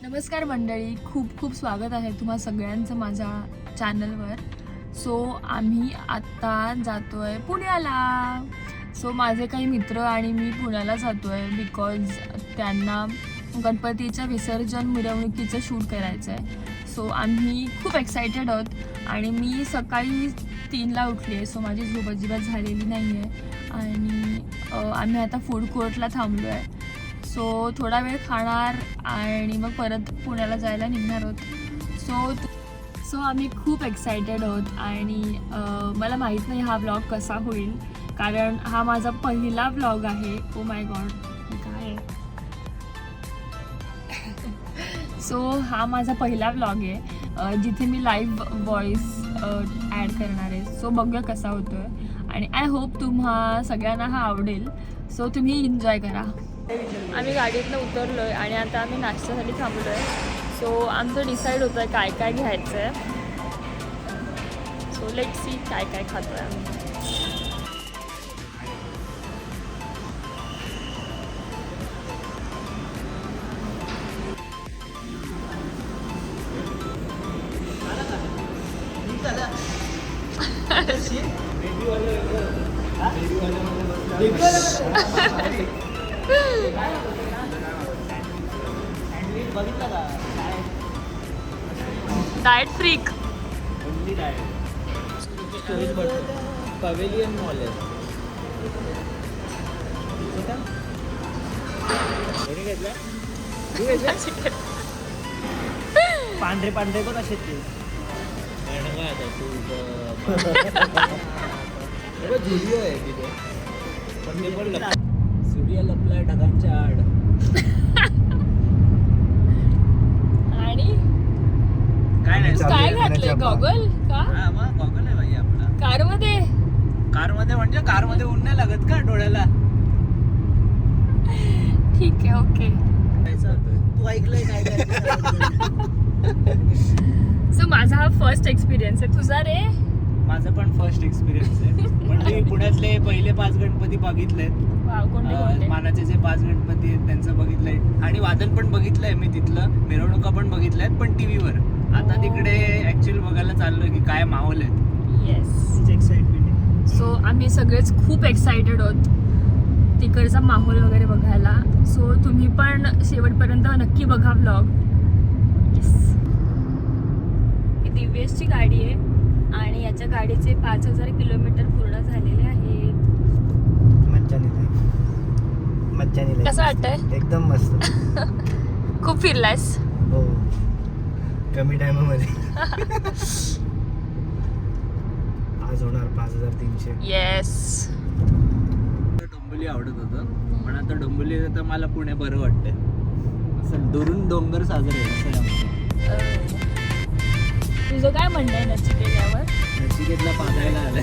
नमस्कार मंडळी, खूप खूप स्वागत आहे तुम्हा सगळ्यांचं माझ्या चॅनलवर. सो आम्ही आत्ता जातो आहे पुण्याला. सो माझे काही मित्र आणि मी पुण्याला जातो आहे बिकॉज त्यांना गणपतीच्या विसर्जन मिरवणुकीचं शूट करायचं आहे. सो आम्ही खूप एक्सायटेड आहोत आणि मी सकाळी 3ला उठली आहे. सो माझी झोप अजिबात झालेली नाही आहे आणि आम्ही आता फूड कोर्टला थांबलो आहे. सो थोडा वेळ खाणार आणि मग परत पुण्याला जायला निघणार आहोत. सो आम्ही खूप एक्सायटेड आहोत आणि मला माहीत नाही हा व्लॉग कसा होईल, कारण हा माझा पहिला व्लॉग आहे. ओ माय गॉड, काय सो हा माझा पहिला व्लॉग आहे जिथे मी लाईव्ह व्हॉइस ॲड करणार आहे. सो बघूया कसा होतो आहे आणि आय होप तुम्हा सगळ्यांना हा आवडेल. सो तुम्ही एन्जॉय करा. आम्ही गाडीतनं उतरलो आहे आणि आता आम्ही नाश्त्यासाठी थांबलो आहे. सो आमचं डिसाईड होतं आहे काय काय घ्यायचं आहे. सो लेट सी काय काय खातो आहे आम्ही. डाएट फ्रीक पवेलियन मॉल आहे. पांढरे पांढरे पण असे ते झुलिओ आहे तिथे, पण ते पण सूर्य लपलाय ढगांच्या आड. आणि काय नाही, काय घातलंय? गॉगल का? हा मग गॉगल आहे भाई आपला. कारमध्ये म्हणजे कारमध्ये ऊन नाही लागत का डोळ्याला? ठीक आहे, ओके. तू ऐकलंय काय? सो माझा हा फर्स्ट एक्सपिरियन्स आहे. तुझा रे? माझा पण फर्स्ट एक्सपिरियन्स आहे. म्हणजे पुण्यातले पहिले 5 गणपती बघितलेत. वाव, कोणते? मानाचे जे 5 गणपती आहेत त्यांचं बघितलंय आणि वादन पण बघितलंय मी तिथलं. मिरवणुका पण बघितल्यात, पण टीव्हीवर. आता तिकडे ऍक्च्युअली बघायला चाललोय की काय माहोल आहे. Yes, excitement. सो आम्ही सगळेच खूप एक्सायटेड आहोत तिकडचा माहोल वगैरे बघायला. सो तुम्ही पण शेवटपर्यंत नक्की बघा व्लॉग. येस, ही दिव्येशची गाडी आहे आणि याच्या गाडीचे 5000 किलोमीटर पूर्ण झालेले आहेत. कसं वाटतंय? एकदम मस्त. खूप फिरलायस? हो, कमी टाइममध्ये. आज होणार 5300. येस. डोंबिवली आवडत होतं, पण आता डोंबिवली तर मला पुणे बरं वाटतंय. असं दुरून डोंगर साजरे आहे. तुझं काय म्हणणं आहे नचिकेतावर? नचिकेतला पाजायला आलाय.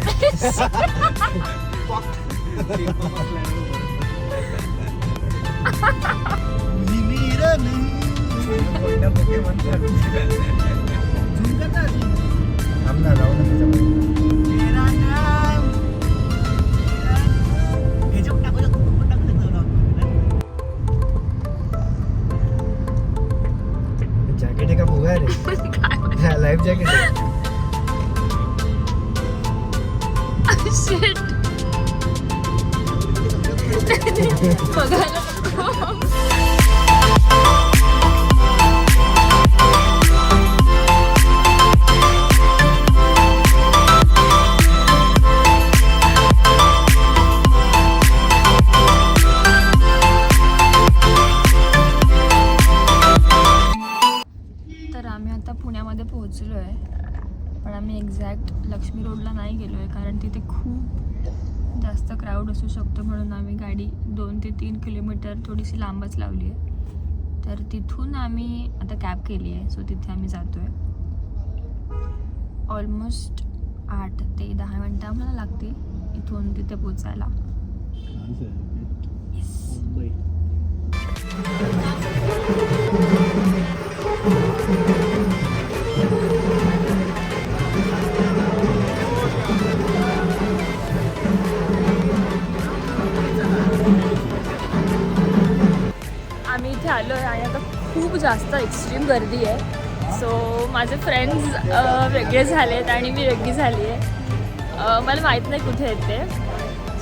जॅकेट आहे का भोगा रे? लाईफ जॅकेट आहे. शिट. बघायला नको. तर आम्ही आता पुण्यामध्ये पोहोचलो आहे, पण आम्ही एक्झॅक्ट लक्ष्मी रोडला नाही गेलो आहे कारण तिथे खूप जास्त क्राऊड असू शकतो. म्हणून आम्ही गाडी 2 ते 3 किलोमीटर थोडीशी लांबच लावली आहे. तर तिथून आम्ही आता कॅब केली आहे. सो तिथे आम्ही जातो आहे. ऑलमोस्ट 8 ते 10 मिनटं आम्हाला लागतील इथून तिथे पोचायला. जास्त एक्स्ट्रीम गर्दी आहे. सो माझे फ्रेंड्स वेगळे झालेत आणि मी वेगळी झाली आहे. मला माहीत नाही कुठे आहेत ते.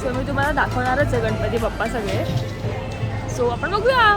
सो मी तुम्हाला दाखवणारच आहे गणपती बाप्पा सगळे. सो आपण बघूया.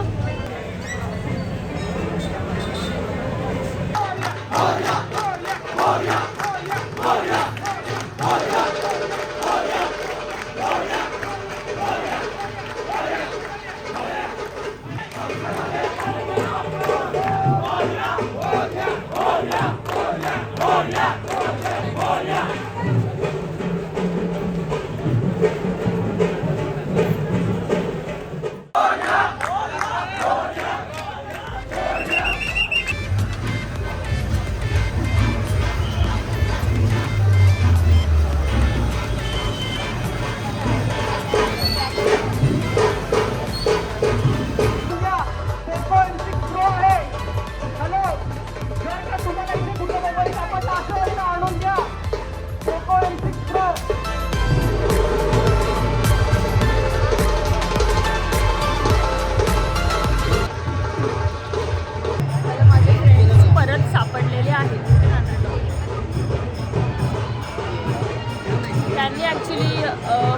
त्यांनी ॲक्च्युली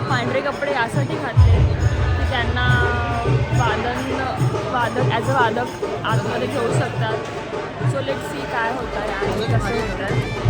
पांढरे कपडे यासाठी घातले की त्यांना वादक ॲज अ वादक आतमध्ये घेऊ शकतात. सो लेट्स सी काय होतं आहे आणि कसं होतं.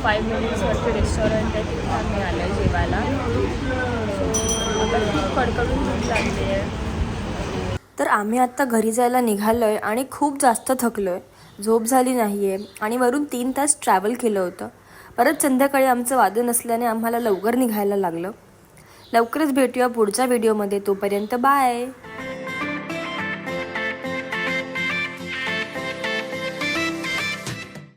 5 मिनिट्सवरती रेस्टॉरंट आहे, तिथे आम्ही आलो आहे जेवायला. सो आता खूप कडकडून भूक लागली आहे. तर आम्ही आत्ता घरी जायला निघालो आहे आणि खूप जास्त थकलो आहे. झोप झाली नाही आहे आणि वरून 3 तास ट्रॅव्हल केलं होतं. परत संध्याकाळी आमचं वादन असल्याने आम्हाला लवकर निघायला लागलं. लवकरच भेटूया पुढच्या व्हिडिओमध्ये. तोपर्यंत बाय.